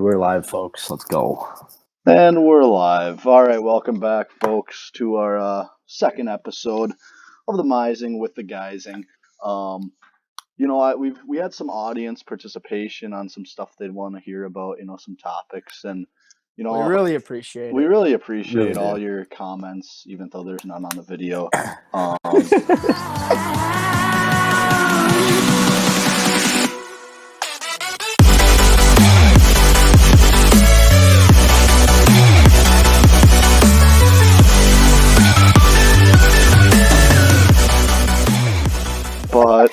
we're live, folks. Let's go. And we're live. All right, welcome back, folks, to our second episode of the Mizing with the Guysing. We had some audience participation on some stuff they'd want to hear about, some topics, and we really appreciate it. We really appreciate Really all do. your comments, even though there's none on the video. But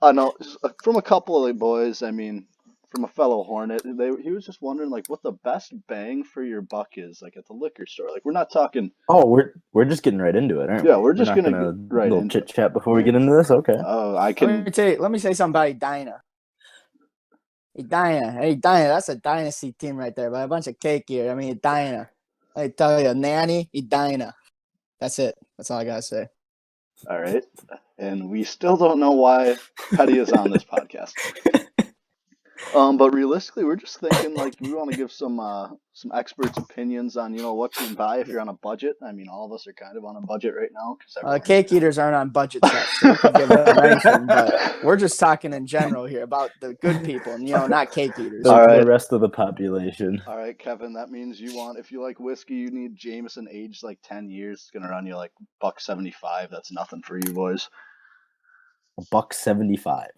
I know from a couple of the boys, from a fellow Hornet, he was just wondering what the best bang for your buck is, at the liquor store. We're not talking. Oh, we're just getting right into it, aren't we? Yeah, we're just gonna get right little into chit chat before we get into this. Okay. Let me say something about Edina. Edina, that's a dynasty team right there, by a bunch of cake here. Edina. I tell you, Nanny, Edina. That's it. That's all I gotta say. All right, and we still don't know why Petty is on this podcast. But realistically, we're just thinking we want to give some experts' opinions on what you can buy if you're on a budget. All of us are kind of on a budget right now because cake eaters aren't on budget sets, so we can give them anything. But we're just talking in general here about the good people, not cake eaters. The rest of the population. All right, Kevin, that means if you like whiskey, you need Jameson aged 10 years. It's gonna run you $1.75. That's nothing for you boys. $1.75.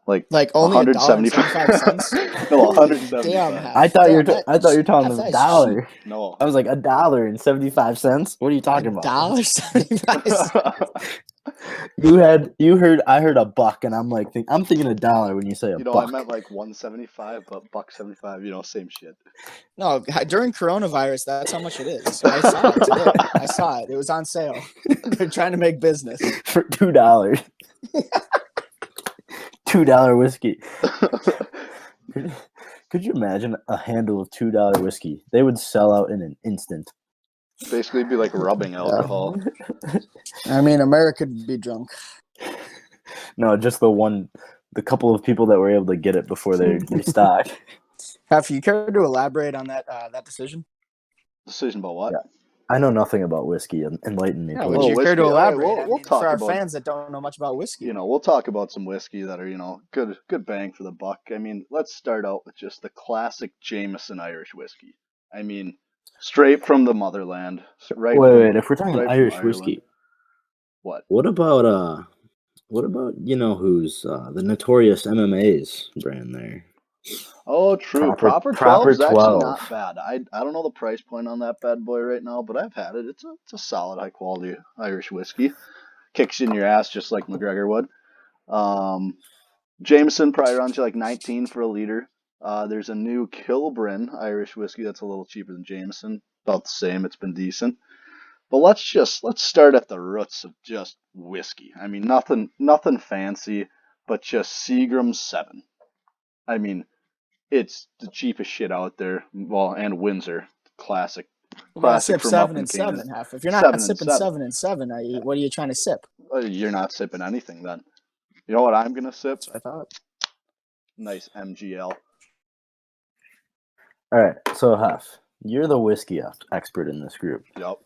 Like only $1.75. No, $1.75. Damn, I thought you were talking about $1. No, I was like $1.75. What are you talking about? $1.75. I heard $1, and I'm I'm thinking $1 when you say a buck. I meant $1.75, but $1.75. Same shit. No, during coronavirus, that's how much it is. I saw it today. I saw it. It was on sale. They're trying to make business for $2. $2 whiskey. Could you imagine a handle of $2 whiskey? They would sell out in an instant. Basically, it'd be like rubbing alcohol. America would be drunk. No, just the couple of people that were able to get it before they stocked. Have you care to elaborate on that decision? Decision about what? Yeah. I know nothing about whiskey. Enlighten me, please. Would you care to elaborate? We'll talk for our about, fans that don't know much about whiskey. We'll talk about some whiskey that are, good bang for the buck. Let's start out with just the classic Jameson Irish whiskey. Straight from the motherland. Wait. If we're talking Irish whiskey, what? What about who's the Notorious MMA's brand there? Oh, true. Proper 12 is actually not bad. I don't know the price point on that bad boy right now, but I've had it. It's a solid, high quality Irish whiskey. Kicks you in your ass just like McGregor would. Jameson probably runs you 19 for a liter. There's a new Kilbrin Irish whiskey that's a little cheaper than Jameson. About the same. It's been decent. But let's start at the roots of just whiskey. Nothing fancy, but just Seagram's 7. It's the cheapest shit out there. Well, and Windsor, classic. Sip 7 and 7 half. If you're not sipping 7 and 7, what are you trying to sip? You're not sipping anything then. You know what I'm gonna sip? That's what I thought. Nice MGL. All right, so Huff, you're the whiskey expert in this group. Yep.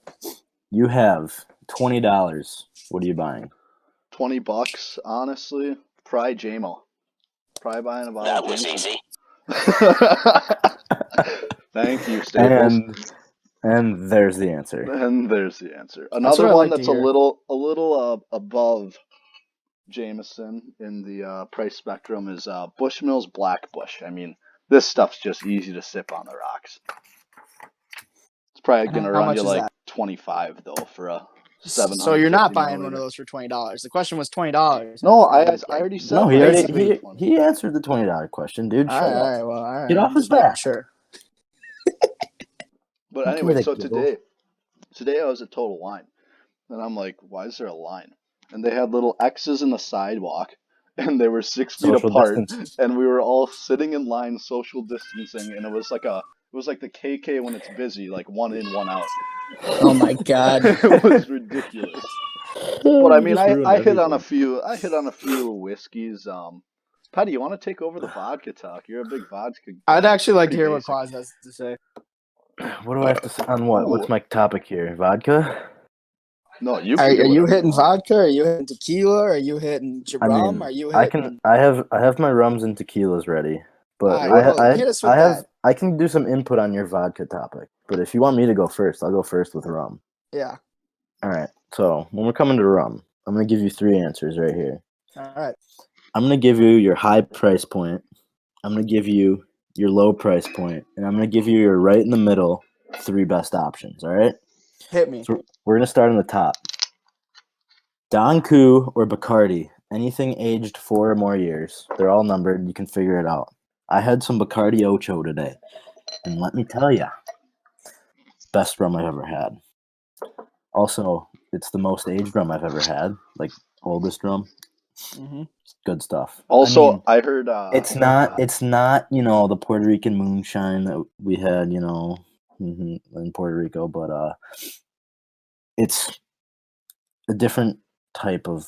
You have $20. What are you buying? $20, honestly. Probably JMO. Probably buying a bottle. That was easy. Thank you, Staples. And there's the answer. Another one that's a little above Jameson in the price spectrum is Bushmills Black Bush. This stuff's just easy to sip on the rocks. It's probably going to run you $25 though for a 7. So you're not buying one of those for $20. The question was $20. No, I already said. No, he answered the $20 question, dude. All right. Get off his back. Sure. But anyway, so today I was at Total Wine, and I'm like, why is there a line? And they had little X's in the sidewalk, and they were 6 feet apart, and we were all sitting in line, social distancing, and it was like the KK when it's busy, one in, one out. Oh my god, it was ridiculous. But I hit on a few whiskeys. Patty, you want to take over the vodka talk? You're a big vodka guy. I'd actually like to Pretty hear what basic. Claus has to say. What do I have to say on what? What's my topic here? Vodka? No, you Are can do you whatever hitting you want. vodka? Are you hitting tequila? Are you hitting I rum? mean, Are you I hitting? can. I have my rums and tequilas ready, but All right, well, hit us with that. I can do some input on your vodka topic. But if you want me to go first, I'll go first with rum. Yeah. All right. So when we're coming to rum, I'm gonna give you 3 answers right here. All right. I'm gonna give you your high price point. I'm gonna give you your low price point, and I'm gonna give you your right in the middle 3 best options. All right. Hit me. So we're gonna start on the top. Don Q or Bacardi, anything aged 4 or more years. They're all numbered. You can figure it out. I had some Bacardi Ocho today, and let me tell you, best rum I've ever had. Also, it's the most aged rum I've ever had, like oldest rum. Mm-hmm. Good stuff. Also, I heard it's not the Puerto Rican moonshine that we had in Puerto Rico, but it's a different type of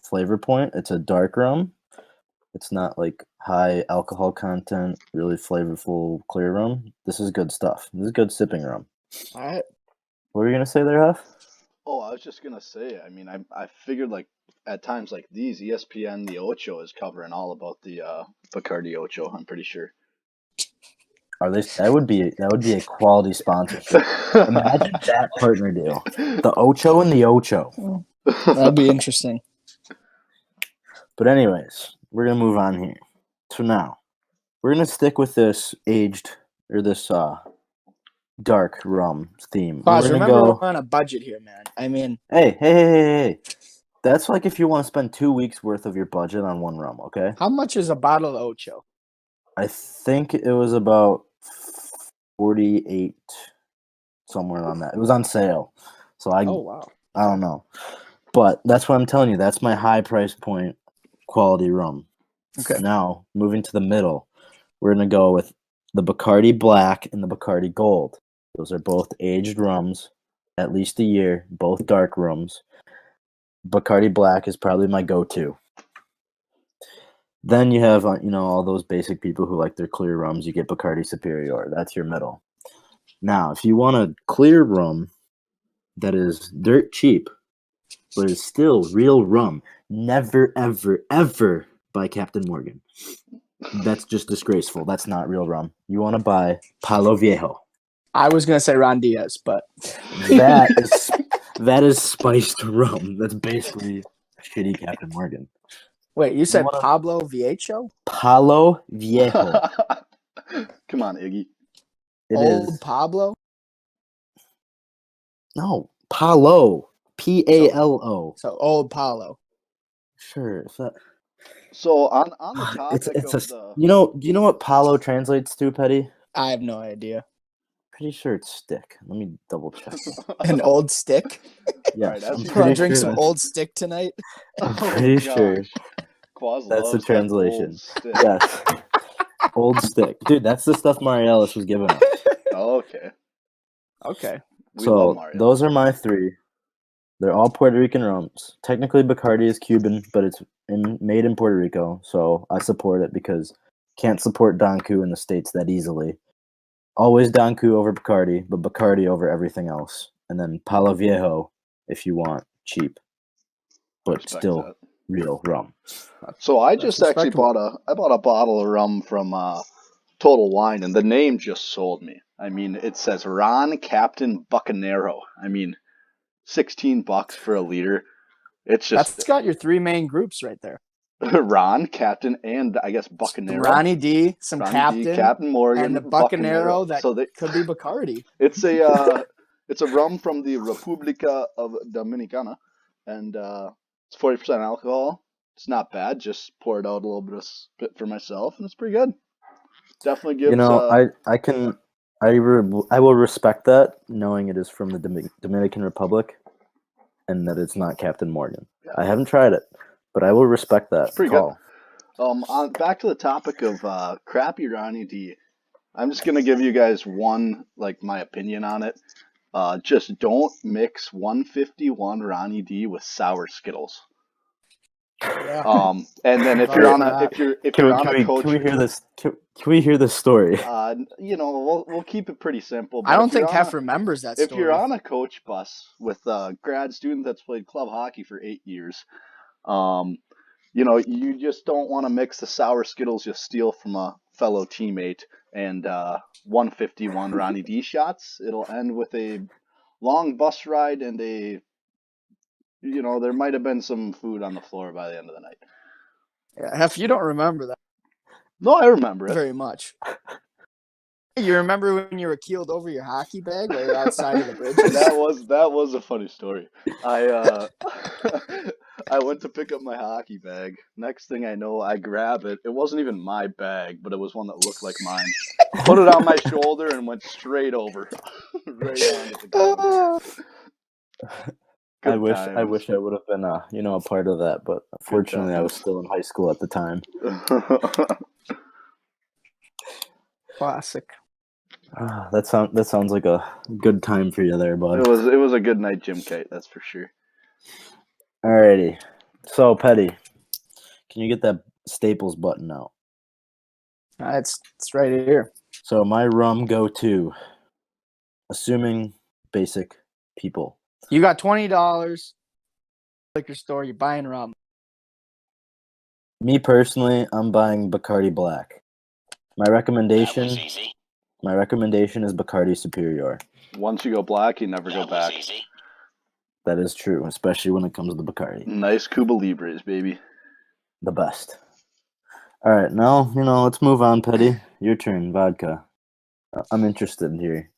flavor point. It's a dark rum. It's not like high alcohol content, really flavorful clear rum. This is good stuff. This is good sipping rum. All right. What were you gonna say there, Huff? Oh, I was just gonna say. I mean, I figured like at times like these, ESPN the Ocho is covering all about the Bacardi Ocho. I'm pretty sure. Are they? That would be a quality sponsorship. Imagine that partner deal. The Ocho and the Ocho. That'd be interesting. But anyways, we're gonna move on here. So now we're gonna stick with this aged or this dark rum theme. Claus, We're gonna remember go. we're on a budget here, man. I mean, Hey. That's like if you want to spend 2 weeks worth of your budget on one rum, okay? how much is a bottle of Ocho? I think it was about 48, somewhere on that. It was on sale. So Oh wow. I don't know. But that's what I'm telling you. That's my high price point quality rum. Okay. Now, moving to the middle, we're going to go with the Bacardi Black and the Bacardi Gold. Those are both aged rums, at least a year, both dark rums. Bacardi Black is probably my go-to. Then you have, all those basic people who like their clear rums. You get Bacardi Superior. That's your middle. Now, if you want a clear rum that is dirt cheap, but is still real rum, never, ever, ever buy Captain Morgan. That's just disgraceful. That's not real rum. You want to buy Palo Viejo. I was gonna say Ron Diaz, but that is spiced rum. That's basically shitty Captain Morgan. wait, you said Pablo Viejo? Palo Viejo. Come on, Iggy. Old Pablo? No, Palo. Palo. So old Palo. Sure. So on the topic of the, do you know what Palo translates to, Petty? I have no idea. Pretty sure it's stick. Let me double check. An old stick? Right, Yes, that's You want to drink some old stick tonight? I'm pretty sure Quaz that's the loves that translation. old stick. Yes. Old stick. Dude, that's the stuff Mariellis was giving us. Okay. Okay. We love So Mario. those are my 3. They're all Puerto Rican rums. Technically, Bacardi is Cuban, but it's made in Puerto Rico, so I support it because can't support Don Q in the States that easily. Always Don Q over Bacardi, but Bacardi over everything else. And then Palo Viejo if you want cheap, but Respect still that. real rum. So I just actually bought a bottle of rum from Total Wine, and the name just sold me. I mean, it says Ron Captain Bucanero. I mean, $16 for a liter. It's just That's got your 3 main groups right there. Ron, Captain, and I guess Bucanero. Ronnie D, Captain Morgan, and the Bucanero that so could be Bacardi. It's a rum from the República of Dominicana, and it's 40% alcohol. It's not bad. Just poured out a little bit of spit for myself, and it's pretty good. Definitely gives. I will respect that, knowing it is from the Dominican Republic, and that it's not Captain Morgan. Yeah. I haven't tried it, but I will respect that. It's pretty call. Good. Back to the topic of crappy Ronnie D. I'm just gonna give you guys my opinion on it. Just don't mix 151 Ronnie D with sour Skittles. Yeah. And then if Love you're on a that. if you're on a coach, can we hear this? Can we hear this story? we'll keep it pretty simple. I But don't think Hef remembers that if you're story. on a coach bus with a grad student that's played club hockey for 8 years, you just don't want to mix the sour Skittles you steal from a fellow teammate and 151 Ronnie D shots. It'll end with a long bus ride and there might have been some food on the floor by the end of the night. Yeah, Hef, you don't remember that No, I remember it very much. You remember when you were keeled over your hockey bag while you're outside of the bridges? That was a funny story. I went to pick up my hockey bag. Next thing I know, I grab it. It wasn't even my bag, but it was one that looked like mine. Put it on my shoulder and went straight over, right onto the ground. I wish I would have been a part of that, but unfortunately I was still in high school at the time. Classic. That sounds like a good time for you there, bud. It was a good night, Jim Kite, that's for sure. Alrighty. So, Petty, can you get that Staples button out? It's right here. So my rum go-to, assuming basic people. You got $20 liquor store, you're buying rum. Me personally, I'm buying Bacardi Black. My recommendation is Bacardi Superior. Once you go black, you never go back. That is true, especially when it comes to Bacardi. Nice Cuba Libres, baby. The best. All right, now, let's move on, Petty. Your turn, vodka. I'm interested in here.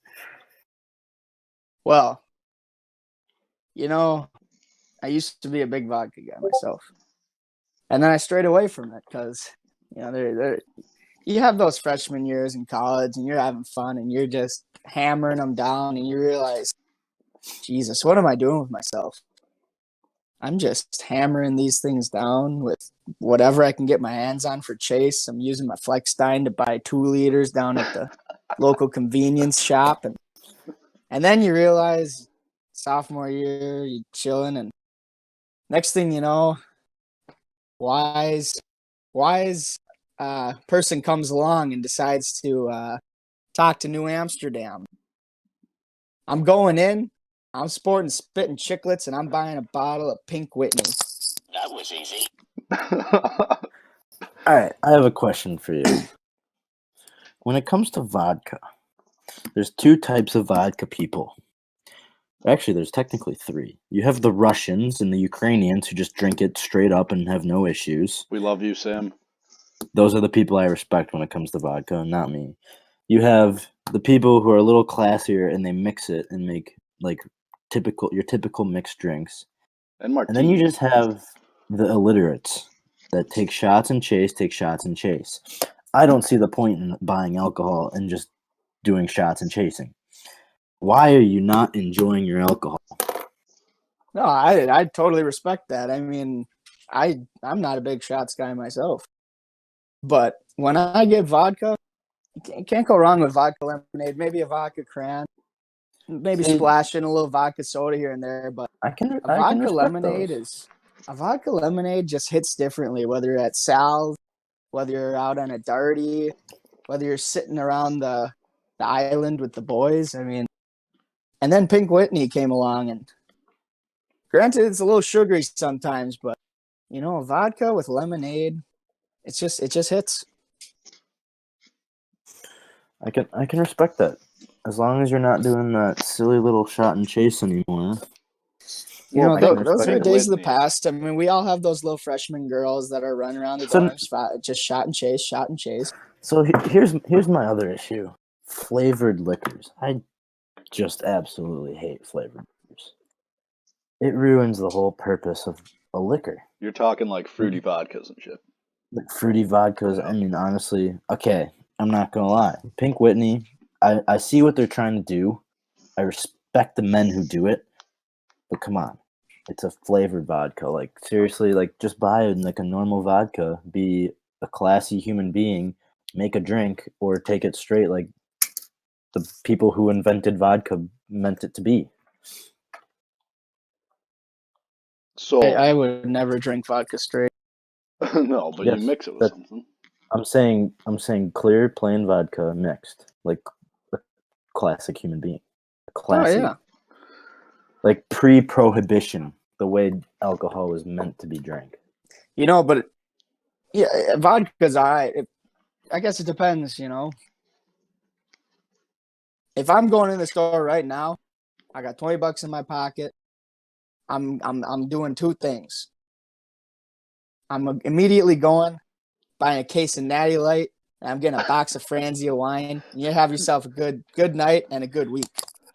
Well, I used to be a big vodka guy myself. And then I strayed away from it because, you have those freshman years in college and you're having fun and you're just hammering them down and you realize, Jesus, what am I doing with myself? I'm just hammering these things down with whatever I can get my hands on for chase. I'm using my Fleckstein to buy 2 liters down at the local convenience shop. And then you realize sophomore year, you're chilling and next thing you know, wise person comes along and decides to talk to New Amsterdam. I'm going in, I'm sporting spitting chiclets, and I'm buying a bottle of Pink Whitney. That was easy. All right, I have a question for you. When it comes to vodka, there's 2 types of vodka people. Actually, there's technically 3. You have the Russians and the Ukrainians who just drink it straight up and have no issues. We love you, Sam. Those are the people I respect when it comes to vodka, not me. You have the people who are a little classier and they mix it and make like your typical mixed drinks. And then you just have the illiterates that take shots and chase. I don't see the point in buying alcohol and just doing shots and chasing. Why are you not enjoying your alcohol? No, I totally respect that. I mean, I'm not a big shots guy myself. But when I get vodka, you can't go wrong with vodka lemonade. Maybe a vodka cran. Maybe splash in a little vodka soda here and there. But a vodka lemonade just hits differently, whether you're at Sal's, whether you're out on a darty, whether you're sitting around the island with the boys. I mean, and then Pink Whitney came along, and granted, it's a little sugary sometimes, but a vodka with lemonade, it just hits. I can respect that, as long as you're not doing that silly little shot and chase anymore. Those are days of the past. I mean, we all have those little freshman girls that are running around the dorms, just shot and chase. So here's my other issue: flavored liquors. I just absolutely hate flavored liquors. It ruins the whole purpose of a liquor. You're talking like fruity vodkas and shit. Like fruity vodkas. I mean, honestly, okay, I'm not gonna lie. Pink Whitney, I see what they're trying to do. I respect the men who do it, but come on, it's a flavored vodka. Like seriously, like just buy it like a normal vodka. Be a classy human being. Make a drink or take it straight like the people who invented vodka meant it to be. So I would never drink vodka straight. No, but Yes, you mix it with something. I'm saying clear plain vodka mixed like a classic human being. Classy. Oh yeah. Like pre-prohibition, the way alcohol was meant to be drank. But yeah, vodka's all right. I guess it depends. If I'm going in the store right now, I got $20 in my pocket. I'm doing two things. I'm immediately going, buying a case of Natty Light, and I'm getting a box of Franzia wine. And you have yourself a good night and a good week.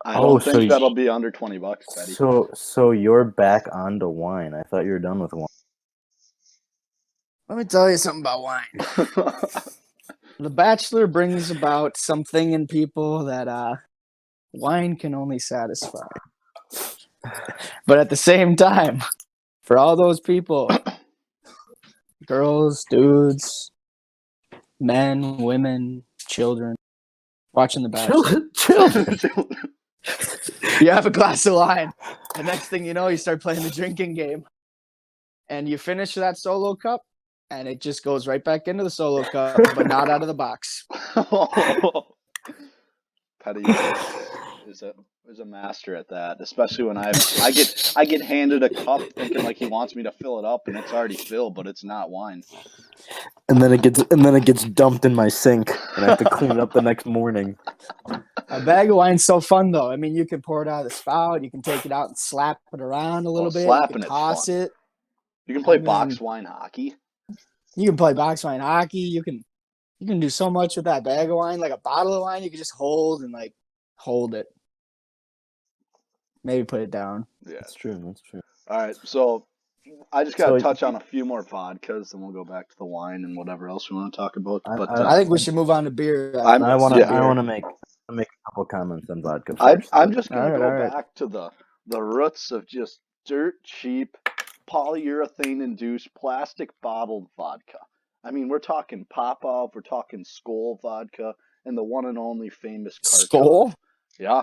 I don't think that'll be under $20, Betty. So you're back onto wine. I thought you were done with wine. Let me tell you something about wine. The Bachelor brings about something in people that wine can only satisfy. But at the same time, for all those people, girls, dudes, men, women, children, watching The Bachelor. Children. You have a glass of wine. The next thing you know, you start playing the drinking game. And you finish that solo cup, and it just goes right back into the solo cup, but not out of the box. Petty is a master at that, especially when I get handed a cup thinking like he wants me to fill it up, and it's already filled, but it's not wine. And then it gets dumped in my sink, and I have to clean it up the next morning. A bag of wine's so fun, though. I mean, you can pour it out of the spout. You can take it out and slap it around a little bit. Slapping you can toss it. You can play box wine hockey. You can play box wine hockey. You can do so much with that bag of wine. Like a bottle of wine, you can just hold it. Maybe put it down. Yeah, that's true. All right, so I just got to touch on a few more vodkas, and we'll go back to the wine and whatever else we want to talk about. But I think we should move on to beer. I want to make a couple comments on vodka first. I'm just going to go back to the roots of just dirt cheap polyurethane-induced plastic bottled vodka. I mean, we're talking Popov, we're talking Skol vodka, and the one and only famous Kharkov. Skol? Yeah.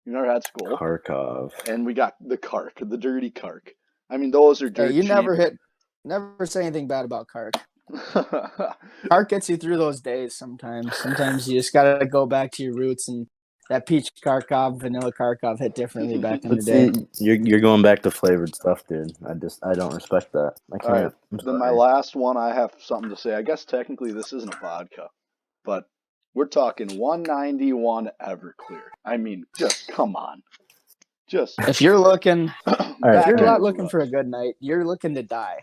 You never had Skol? Kharkov. And we got the Kark, the dirty Kark. I mean, those are dirty. Hey, never say anything bad about Kark. Kark gets you through those days sometimes. Sometimes you just got to go back to your roots, and that peach Kharkov, vanilla Kharkov hit differently back in the day. You're going back to flavored stuff, dude. I don't respect that. I can't. All right. Then my last one, I have something to say. I guess technically this isn't a vodka, but we're talking 191 Everclear. I mean, just come on. If you're looking, right, you're not looking for a good night. You're looking to die.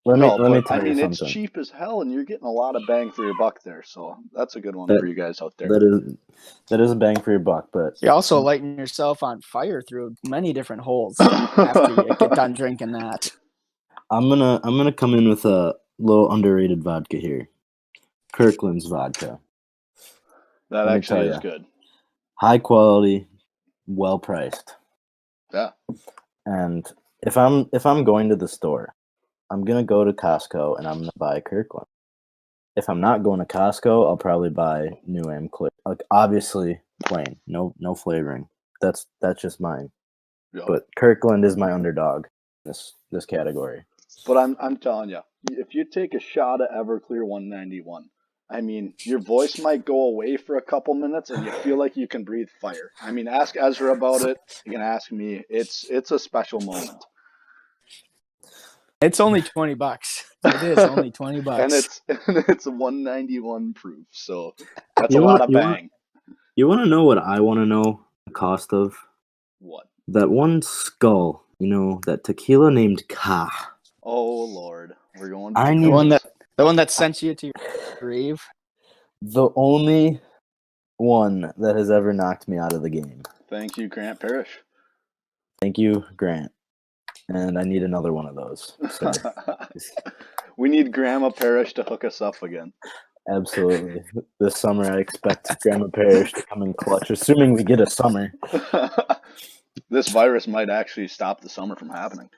Let me tell you something. It's cheap as hell, and you're getting a lot of bang for your buck there. So that's a good one for you guys out there. That is a bang for your buck, but you're also lighting yourself on fire through many different holes after you get done drinking that. I'm gonna come in with a little underrated vodka here. Kirkland's vodka. That actually is good. High quality, well priced. Yeah. And if I'm going to the store, I'm gonna go to Costco and I'm gonna buy Kirkland. If I'm not going to Costco, I'll probably buy New Am Clear. Like obviously plain, no flavoring. That's just mine. Yep. But Kirkland is my underdog in this category. But I'm telling you, if you take a shot of Everclear 191, I mean, your voice might go away for a couple minutes, and you feel like you can breathe fire. I mean, ask Ezra about it. You can ask me. It's a special moment. It's only $20. It is only $20, and it's a 191 proof. So that's a lot of bang. You want to know what I want to know? The cost of what? That one skull. That tequila named Ka. Oh Lord, we're going. The one that sent you to your grave? The only one that has ever knocked me out of the game. Thank you, Grant Parrish. Thank you, Grant. And I need another one of those. So. We need Grandma Parrish to hook us up again. Absolutely. This summer, I expect Grandma Parrish to come in clutch, assuming we get a summer. This virus might actually stop the summer from happening.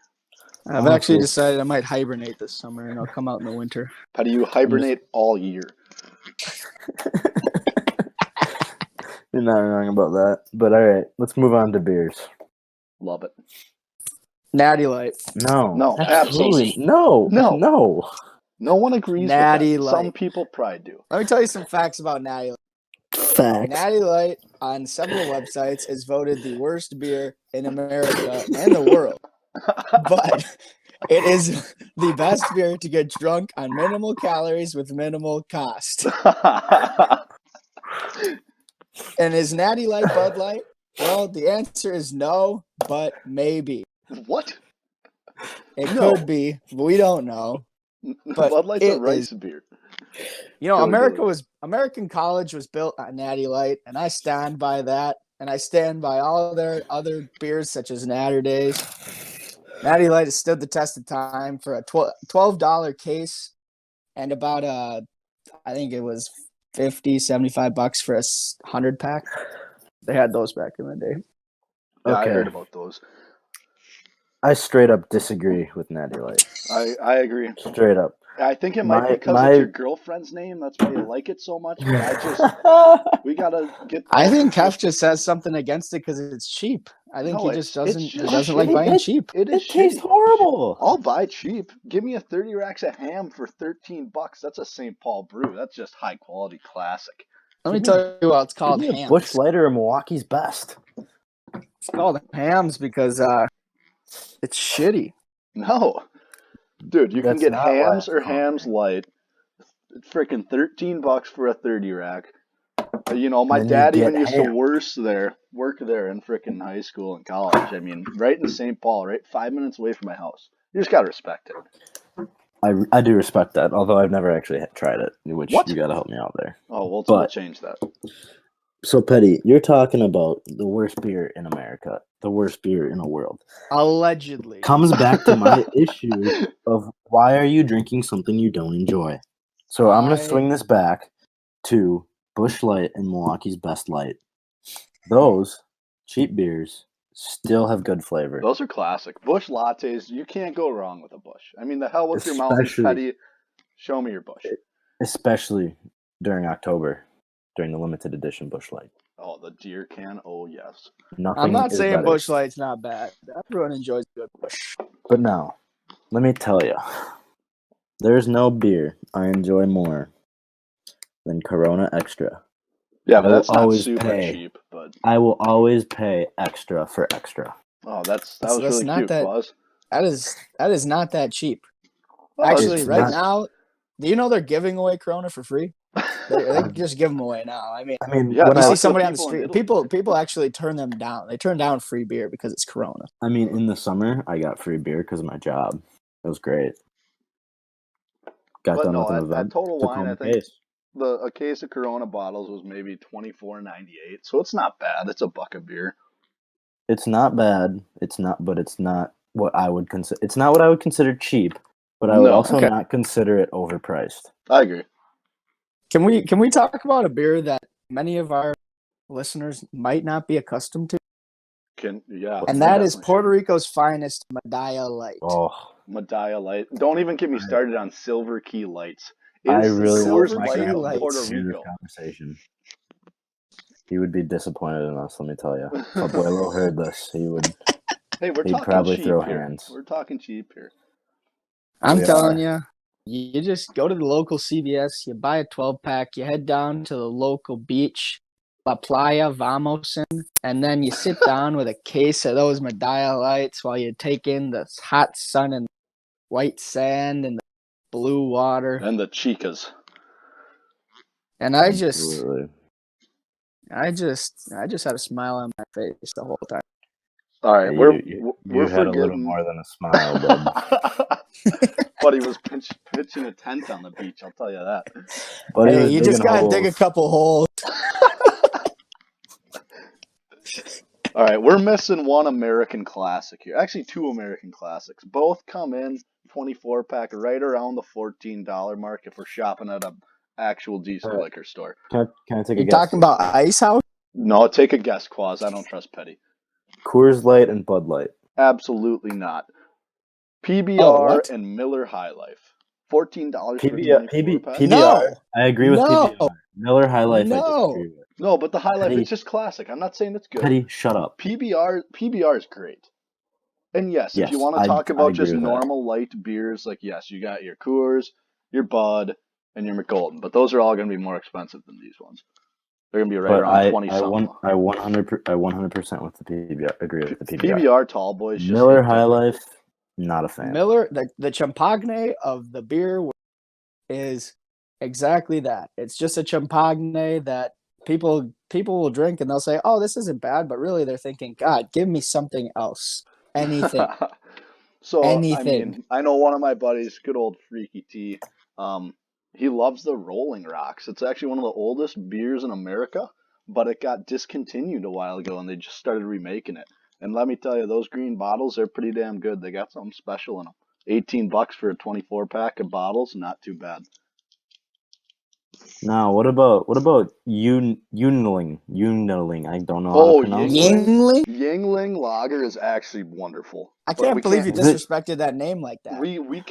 I've actually decided I might hibernate this summer, and I'll come out in the winter. How do you hibernate all year? You're not wrong about that. But all right, let's move on to beers. Love it. Natty Light. No, absolutely. No. No one agrees Natty with that. Some Light. people probably do. Let me tell you some facts about Natty Light. Facts. Natty Light on several websites is voted the worst beer in America and the world. But it is the best beer to get drunk on minimal calories with minimal cost. And is Natty Light Bud Light? Well, the answer is no, but maybe. What? It No. could be, but we don't know. But Bud Light's a it rice is- beer. You know, Go. American college was built on Natty Light, and I stand by that. And I stand by all their other beers, such as Natter Days. Natty Light has stood the test of time for a $12 case, and about I think it was $50-$75 for a 100-pack. They had those back in the day. Yeah, I Okay. heard about those. I straight up disagree with Natty Light. I agree. Straight up. I think it might be because it's your girlfriend's name. That's why you like it so much. But we gotta get. I think Kef just says something against it because it's cheap. I think No, he just it's doesn't. just He doesn't like shitty. buying cheap. It is It tastes shitty. horrible. I'll buy cheap. Give me a 30 racks of ham for $13. That's a St. Paul brew. That's just high quality classic. Let me tell you what it's called. Give me a Hams. Busch Light or a Milwaukee's Best. It's called hams because it's shitty. No, dude, you can That's get not why hams it's or called hams light. Freaking $13 for a 30 rack. You know, my And then you dad get even used to ham. work there in freaking high school and college. I mean, right in St. Paul, right 5 minutes away from my house. You just gotta respect it. I do respect that, although I've never actually tried it, which What? you got to help me out there. Oh, we'll But- change that. So, Petty, you're talking about the worst beer in America, the worst beer in the world. Allegedly. Comes back to my issue of why are you drinking something you don't enjoy? So I'm going to swing this back to Busch Light and Milwaukee's Best Light. Those cheap beers still have good flavor. Those are classic. Bush lattes, you can't go wrong with a Bush. I mean, the hell with your mountains, Especially- Petty. Show me your Bush. Especially during October, during the limited edition Busch Light. Oh, the deer can. Oh, yes. Nothing I'm not is saying better. Busch Light's not bad. Everyone enjoys a good Busch. But no, let me tell you, there's no beer I enjoy more than Corona Extra. Yeah, I but will that's not always super pay. cheap. But I will always pay extra for extra. oh, that was That's really not cute, that- Claus. That is not that cheap. Well, Actually, it's right not- now, do you know they're giving away Corona for free? They just give them away now. I mean, I mean, Yeah, when you I see like the somebody on the people in street. Italy. People actually turn them down. They turn down free beer because it's Corona. I mean, in the summer, I got free beer because of my job. It was great. Got But done no, with an at event. Total took Wine, home I a think case. a case of Corona bottles was maybe $24.98, so it's not bad. It's a buck of beer. It's not bad. It's not, but it's not what I would consider. It's not what I would consider cheap, but I would No, also okay. not consider it overpriced. I agree. Can we talk about a beer that many of our listeners might not be accustomed to? Yeah, And we that is definitely Puerto Rico's finest Medalla Light. Oh, should. Medalla Light. Don't even get me started on Silver Key Lights. It I is the really want Silver Silver my Key Key of grandpa to Puerto Lights. hear this Rico. conversation. He would be disappointed in us. Let me tell you. If Abuelo heard this, he would. Hey, we're He'd talking probably cheap throw here. hands. We're talking cheap here. I'm We telling you, you just go to the local CVS, you buy a 12-pack, you head down to the local beach, La Playa Vamosin, and then you sit down with a case of those Medalla Lights while you take in the hot sun and white sand and the blue water. And the chicas. And I just Absolutely. had a smile on my face the whole time. All right, Yeah, we're you we're had a little forgetting. more than a smile, bud. But he was pitching a tent on the beach. I'll tell you that. But he Hey, was you just digging gotta dig a holes. couple holes. All right, we're missing one American classic here. Actually, two American classics. Both come in 24-pack right around the $14 mark if we're shopping at an actual decent Right. liquor store. Can I take a You guess? talking about Ice House? No, take a guess, Claus. I don't trust Petty. Coors Light and Bud Light. Absolutely not. PBR Oh, what? and Miller High Life. $14 for a PBR, 24-pack? PBR. No. I agree with No. PBR. Miller High Life, I No. disagree with. No, but the High Life, Petty. it's just classic. I'm not saying it's good. Petty, shut up. PBR is great. And yes, if you Yes, want to I talk about agree just with that. normal light beers, like yes, you got your Coors, your Bud, and your McGolden. But those are all going to be more expensive than these ones. They're going to be right But around 20 something. I 100% with the PBR. Agree with the PBR. PBR tall boys. Just Miller High Life, not a fan. Miller, the Champagne of the beer is exactly that. It's just a Champagne that people will drink and they'll say, "Oh, this isn't bad," but really they're thinking, "God, give me something else, anything." So Anything. I mean, I know one of my buddies, good old Freaky T. He loves the Rolling Rocks. It's actually one of the oldest beers in America, but it got discontinued a while ago, and they just started remaking it. And let me tell you, those green bottles, they're pretty damn good. They got something special in them. $18 for a 24-pack of bottles, not too bad. Now, what about Yuengling? I don't know how to pronounce it. Yuengling? Yuengling Lager is actually wonderful. I can't believe you disrespected that name like that.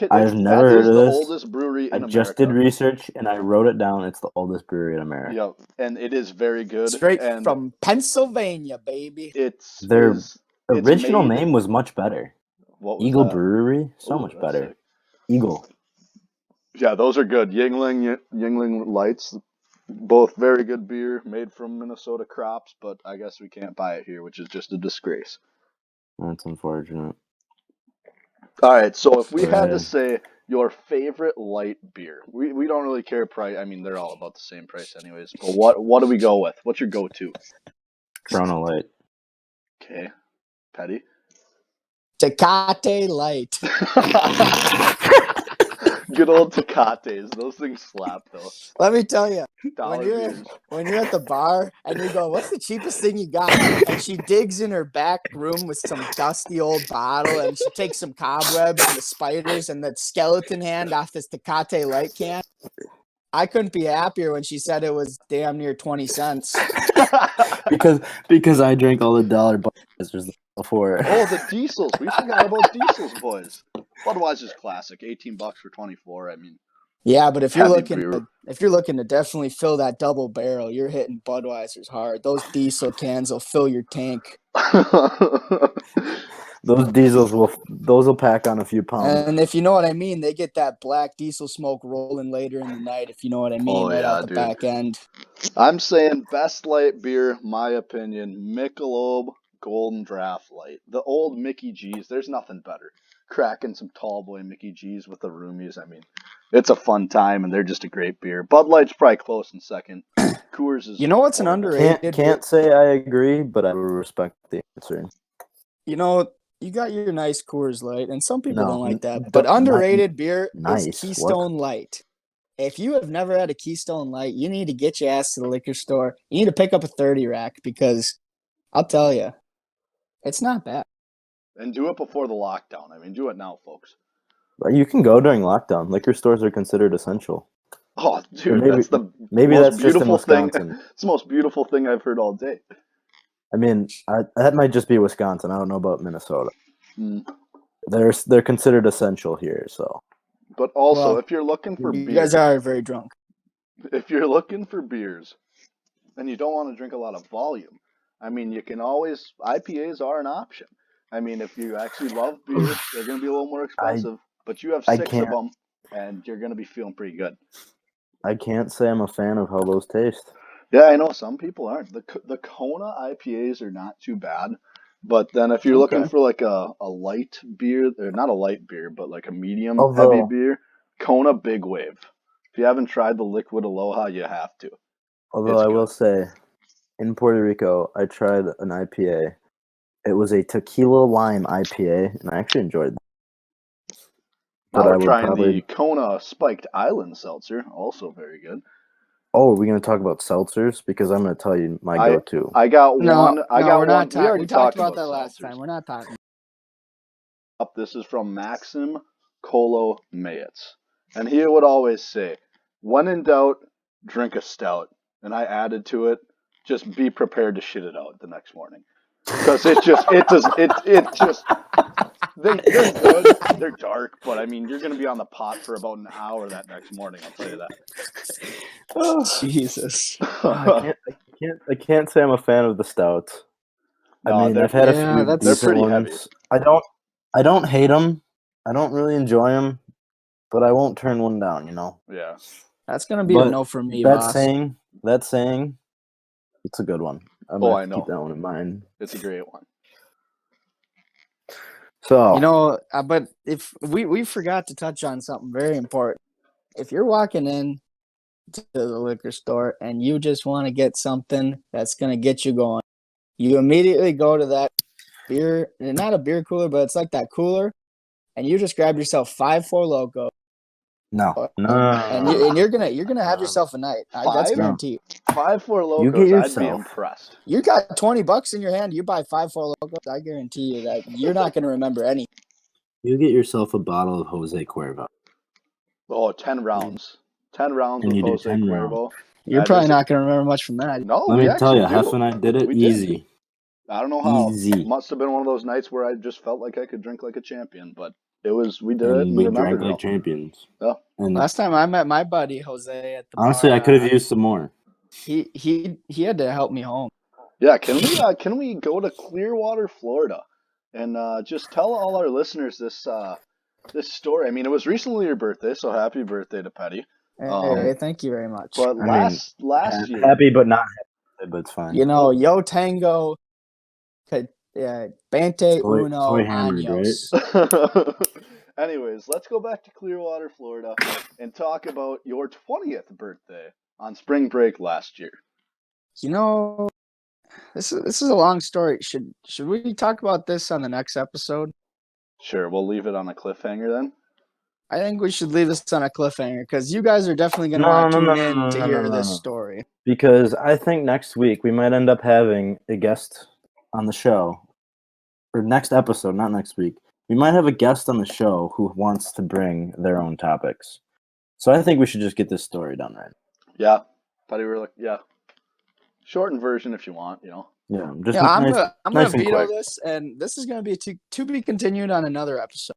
I've never heard of this. That is the oldest brewery in America. I just did research and I wrote it down. It's the oldest brewery in America. Yep, and it is very good. Straight from Pennsylvania, baby. Their original name was much better. What was Eagle that? Brewery, so much better. Sick. Eagle. Yeah, those are good. Yuengling Lights, both very good beer, made from Minnesota crops, but I guess we can't buy it here, which is just a disgrace. That's unfortunate. All right, so if we had to say your favorite light beer, we don't really care price. I mean, they're all about the same price anyways, but what do we go with? What's your go-to? Corona Light. Okay. Petty? Tecate Light. Good old Tecates. Those things slap, though. Let me tell you, $1 when you're at the bar and you go, "What's the cheapest thing you got?" and she digs in her back room with some dusty old bottle and she takes some cobwebs and the spiders and that skeleton hand off this Tecate Light can. I couldn't be happier when she said it was damn near 20 cents. because I drank all the dollar Budweisers before. Oh, the diesels. We forgot about diesels, boys. Budweiser's classic. $18 for 24. I mean, yeah, but if you're looking to definitely fill that double barrel, you're hitting Budweiser's hard. Those diesel cans will fill your tank. Those diesels will pack on a few pounds. And if you know what I mean, they get that black diesel smoke rolling later in the night, if you know what I mean, out the back end. I'm saying best light beer, my opinion, Michelob Golden Draft Light. The old Mickey G's, there's nothing better. Cracking some tall boy Mickey G's with the roomies. I mean, it's a fun time, and they're just a great beer. Bud Light's probably close in second. Coors is... You know what's an underrated... Can't say I agree, but I will respect the answer. You know... You got your nice Coors Light, and some people don't like that. But underrated beer is Keystone Light. If you have never had a Keystone Light, you need to get your ass to the liquor store. You need to pick up a 30 rack because I'll tell you, it's not bad. And do it before the lockdown. I mean, do it now, folks. You can go during lockdown. Liquor stores are considered essential. Oh, dude, that's the most beautiful thing. It's the most beautiful thing I've heard all day. I mean, that might just be Wisconsin. I don't know about Minnesota. They're considered essential here, so. But also, if you're looking for beers, you guys are very drunk. If you're looking for beers, and you don't want to drink a lot of volume, I mean, you can always IPAs are an option. I mean, if you actually love beer, they're going to be a little more expensive, but you have 6 of them, and you're going to be feeling pretty good. I can't say I'm a fan of how those taste. Yeah, I know some people aren't. The Kona IPAs are not too bad, but then if you're looking for like a light beer, or not a light beer, but like a medium heavy beer, Kona Big Wave. If you haven't tried the Liquid Aloha, you have to. Although I will say, in Puerto Rico, I tried an IPA. It was a tequila lime IPA, and I actually enjoyed it. Now we're trying the Kona Spiked Island Seltzer, also very good. Oh, are we going to talk about seltzers? Because I'm going to tell you my go-to. I got one. We talked about that last time. We're not talking. This is from Maxim Kolo Mayetz. And he would always say, when in doubt, drink a stout. And I added to it, just be prepared to shit it out the next morning. Because they're good, they're dark, but I mean, you're going to be on the pot for about an hour that next morning, I'll tell you that. Oh, Jesus. I can't say I'm a fan of the stouts. I mean, I've had a few. They're pretty heavy. I don't hate them. I don't really enjoy them. but I won't turn one down. You know. Yeah. That's gonna be a no for me, boss. That saying, it's a good one. I'm I gonna know. keep that one in mind. It's a great one. So You know, but if we forgot to touch on something very important. If you're walking in to the liquor store and you just want to get something that's gonna get you going, you immediately go to that beer, not a beer cooler, but it's like that cooler, and you just grab yourself 5 4 Loko. no, And you're gonna have yourself a night. That's guaranteed. 5 4 Locos. You get yourself. I'd be impressed. You got $20 in your hand. You buy 5 4 Locos. I guarantee you that you're not gonna remember any. You get yourself a bottle of Jose Cuervo. Oh, 10 rounds. 10 rounds And with you do Jose 10 Cuervo. You're probably not gonna remember much from that. No, Let we me tell you, actually Hef and I did it We easy. did. I don't know how. Easy. It must have been one of those nights where I just felt like I could drink like a champion, but we did it And and we remembered drank it like all. champions. Yeah. And Last time I met my buddy Jose at the honestly, bar, I could have used some more. he had to help me home. Yeah, can we go to Clearwater, Florida, and just tell all our listeners this story? I mean, it was recently your birthday, so happy birthday to Petty. Hey, thank you very much. But last year, Happy but not happy, but it's fine. You know, Yo Tango, Bante Uno Soy hammered, Años. Anyways, let's go back to Clearwater, Florida, and talk about your 20th birthday on spring break last year. You know, this is a long story. Should we talk about this on the next episode? Sure, we'll leave it on a cliffhanger then. I think we should leave this on a cliffhanger because you guys are definitely going to want to tune in to hear this story. Because I think next week we might end up having a guest on the show. Or next episode, not next week. We might have a guest on the show who wants to bring their own topics. So I think we should just get this story done right. Yeah. Shortened version if you want, you know. Yeah, I'm gonna veto this, and this is gonna be to be continued on another episode.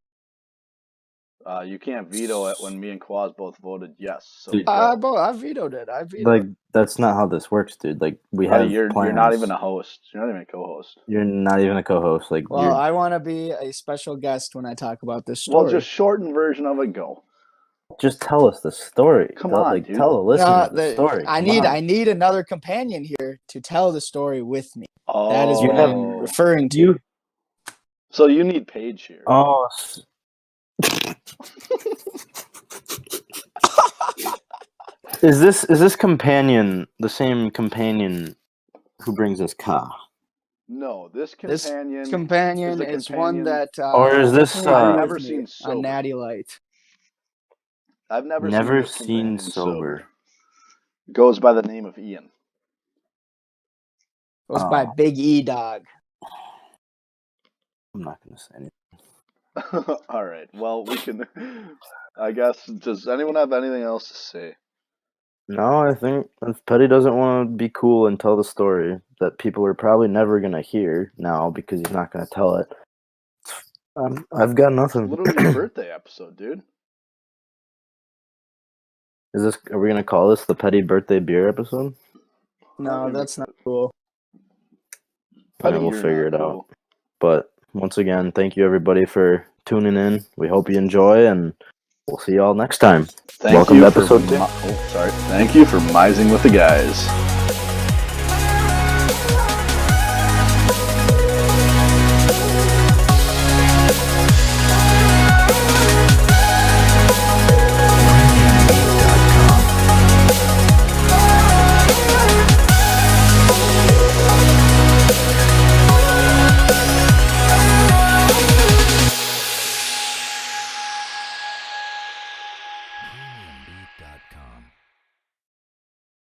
You can't veto it when me and Quaz both voted yes. So I vetoed it. Like that's not how this works, dude. Like we have you're not even a host. You're not even a co-host. You're not even a co-host. Like, well, I want to be a special guest when I talk about this story. Well, just shortened version of it. Go. Just tell us the story. Come on, dude. Tell the listeners the story. I need another companion here to tell the story with me. Oh, that is what I'm referring to. So you need Paige here. Oh. Is this companion the same companion who brings us Ka? No, this companion is one that. Or is this? I've never seen sober. A Natty Light. I've never seen sober. Goes by the name of Ian. Goes by Big E Dog. I'm not gonna say anything. All right. Well, we can. I guess. Does anyone have anything else to say? No, I think if Petty doesn't want to be cool and tell the story that people are probably never gonna hear now because he's not gonna tell it, I've got nothing. Literally your birthday episode, dude. Are we gonna call this the Petty birthday beer episode? No, that's not cool. Petty, we'll figure it out. But once again, thank you everybody for tuning in. We hope you enjoy, and we'll see y'all next time. Welcome to episode 2. Thank you for mising with the guys.